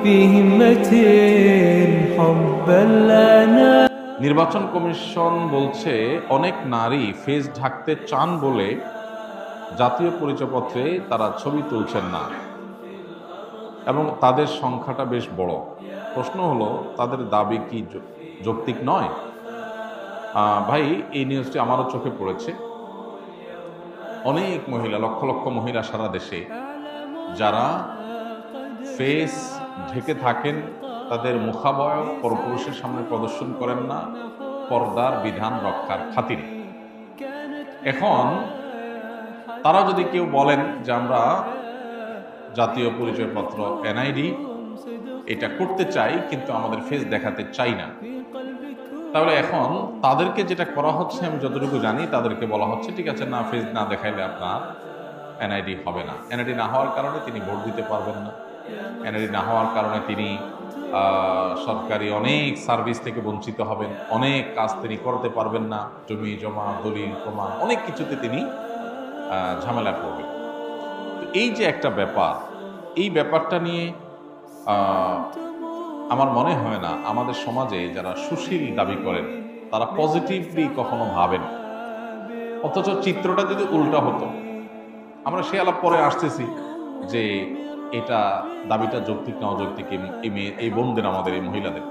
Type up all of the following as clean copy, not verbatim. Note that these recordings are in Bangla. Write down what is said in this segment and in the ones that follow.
في همة حبا لنا. নির্বাচন কমিশন বলছে অনেক নারী ফেস ঢাকতে চান বলে জাতীয় পরিচয়পত্রে তারা ছবি তুলছেন না এবং তাদের সংখ্যাটা বেশ বড়। প্রশ্ন হলো, তাদের দাবি কি যৌক্তিক নয়? ভাই, এই নিউজটি আমারও চোখে পড়েছে। অনেক মহিলা, লক্ষ লক্ষ মহিলা সারা দেশে যারা ফেস ঢেকে থাকেন, তাদের মুখাবয়ব পরপুরুষের সামনে প্রদর্শন করেন না পর্দার বিধান রক্ষার খাতিরে। এখন তারা যদি কেউ বলেন যে আমরা জাতীয় পরিচয়পত্র এনআইডি এটা করতে চাই কিন্তু আমাদের ফেস দেখাতে চাই না, তাহলে এখন তাদেরকে যেটা করা হচ্ছে, আমি যতটুকু জানি, তাদেরকে বলা হচ্ছে ঠিক আছে, না ফেস না দেখাইলে আপনার এনআইডি হবে না। এনআইডি না হওয়ার কারণে তিনি ভোট দিতে পারবেন না। এনআইডি না হওয়ার কারণে তিনি সরকারি অনেক সার্ভিস থেকে বঞ্চিত হবেন, অনেক কাজ তিনি করতে পারবেন না, জমি জমা দলিল প্রমাণ অনেক কিছুতে তিনি ঝামেলা করবেন। তো এই যে একটা ব্যাপার, এই ব্যাপারটা নিয়ে আমার মনে হয় না আমাদের সমাজে যারা সুশীল দাবি করেন তারা পজিটিভলি কখনো ভাবেন। অথচ চিত্রটা যদি উল্টা হতো, আমরা সে আলাপ পরে আসতেছি যে এটা দাবিটা যৌক্তিক না অযৌক্তিক, এই বোনদের, আমাদের এই মহিলাদের।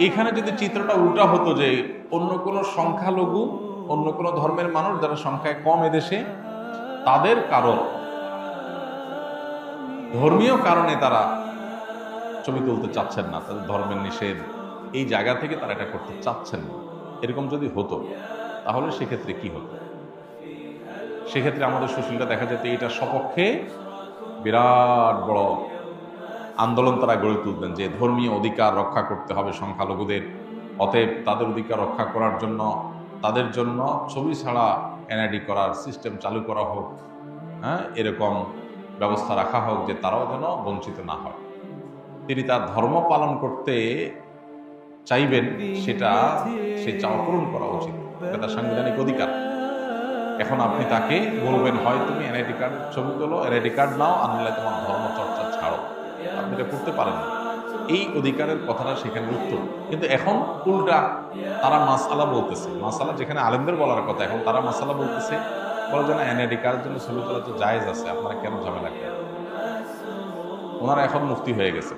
এখানে যদি চিত্রটা উল্টা হতো যে অন্য কোনো সংখ্যালঘু, অন্য কোনো ধর্মের মানুষ যারা সংখ্যায় কম এদেশে, তাদের কারণ ধর্মীয় কারণে তারা ছবি তুলতে চাচ্ছেন না, তাদের ধর্মের নিষেধ, এই জায়গা থেকে তারা এটা করতে চাচ্ছেন না, এরকম যদি হতো তাহলে সেক্ষেত্রে কি হতো? সেক্ষেত্রে আমাদের সুশীলটা দেখা যেত এটার সপক্ষে বিরাট বড় আন্দোলন তারা গড়ে তুলবেন যে ধর্মীয় অধিকার রক্ষা করতে হবে সংখ্যালঘুদের, অতএব তাদের অধিকার রক্ষা করার জন্য তাদের জন্য ছবি ছাড়া এনআইডি করার সিস্টেম চালু করা হোক, হ্যাঁ, এরকম ব্যবস্থা রাখা হোক যে তারাও যেন বঞ্চিত না হয়। তিনি তার ধর্ম পালন করতে চাইবেন, সেটা সে চাওয়া পূরণ করা উচিত, এটা তার সাংবিধানিক অধিকার। এখন আপনি তাকে বলবেন হয় তুমি এনআইডি কার্ড ছবি তোলো, এনআইডি কার্ড নাও, আনলে তোমার ধর্ম চর্চা ছাড়ো, আপনি এটা করতে পারেন না। এই অধিকারের কথাটা সেখানে উত্তর। কিন্তু এখন উল্টা তারা মাসালা বলতেছে, মাসালা যেখানে আলেমদের বলার কথা, এখন তারা মাসালা বলতেছে, বলে যে না এনআইডি কার্ডের জন্য ছবি তোলা তো জায়েজ আছে, আপনারা কেন ঝামেলা করেন? ওনারা এখন মুফতি হয়ে গেছে।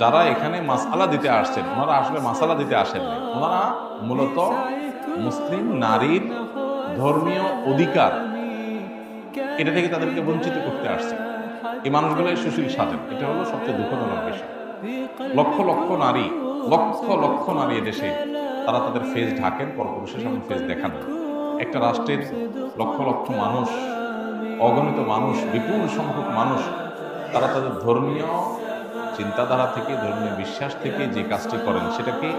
যারা এখানে মাসালা দিতে আসছেন, ওনারা আসলে মাসালা দিতে আসেননি, ওনারা মূলত মুসলিম নারীর ধর্মীয় অধিকার এটা থেকে তাদেরকে বঞ্চিত করতে আসছে। এই মানুষগুলো সুশীল সাজেন, এটা হলো সবচেয়ে দুঃখজনক বিষয়। লক্ষ লক্ষ নারী, লক্ষ লক্ষ নারী এদেশে তারা তাদের ফেস ঢাকেন, পরপুরুষের সামনে ফেস দেখান। একটা রাষ্ট্রের লক্ষ লক্ষ মানুষ, অগণিত মানুষ, বিপুল সংখ্যক মানুষ, তারা তাদের ধর্মীয় চিন্তাধারা থেকে, ধর্মীয় বিশ্বাস থেকে যে কাজটি করেন সেটাকে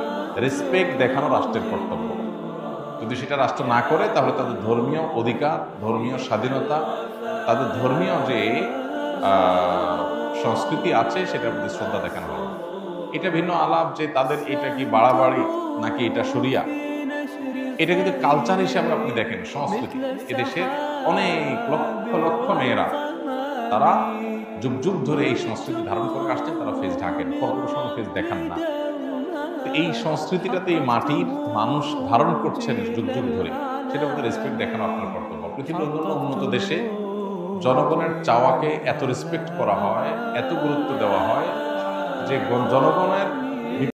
রেসপেক্ট দেখানো রাষ্ট্রের কর্তব্য। যদি সেটা রাষ্ট্র না করে তাহলে তাদের ধর্মীয় অধিকার, ধর্মীয় স্বাধীনতা, তাদের ধর্মীয় যে সংস্কৃতি আছে সেটার প্রতি শ্রদ্ধা দেখানো হবে। এটা ভিন্ন আলাপ যে তাদের এটা কি বাড়াবাড়ি নাকি এটা শরিয়া, এটা কিন্তু কালচার হিসাবে আপনি দেখেন, সংস্কৃতি। এদেশের অনেক লক্ষ লক্ষ মেয়েরা তারা যুগ যুগ ধরে এই সংস্কৃতি ধারণ করে আসছেন, তারা ফেস ঢাকেন, পরপুরুষের ফেস দেখান না। এই সংস্কৃতিটাতে এই মাটির মানুষ ধারণ করছেন যুগ যুগ ধরে, সেটা মধ্যে রেসপেক্ট দেখানো আপনার কর্তব্য। পৃথিবীর অন্যান্য উন্নত দেশে জনগণের চাওয়াকে এত রেসপেক্ট করা হয়, এত গুরুত্ব দেওয়া হয় যে জনগণের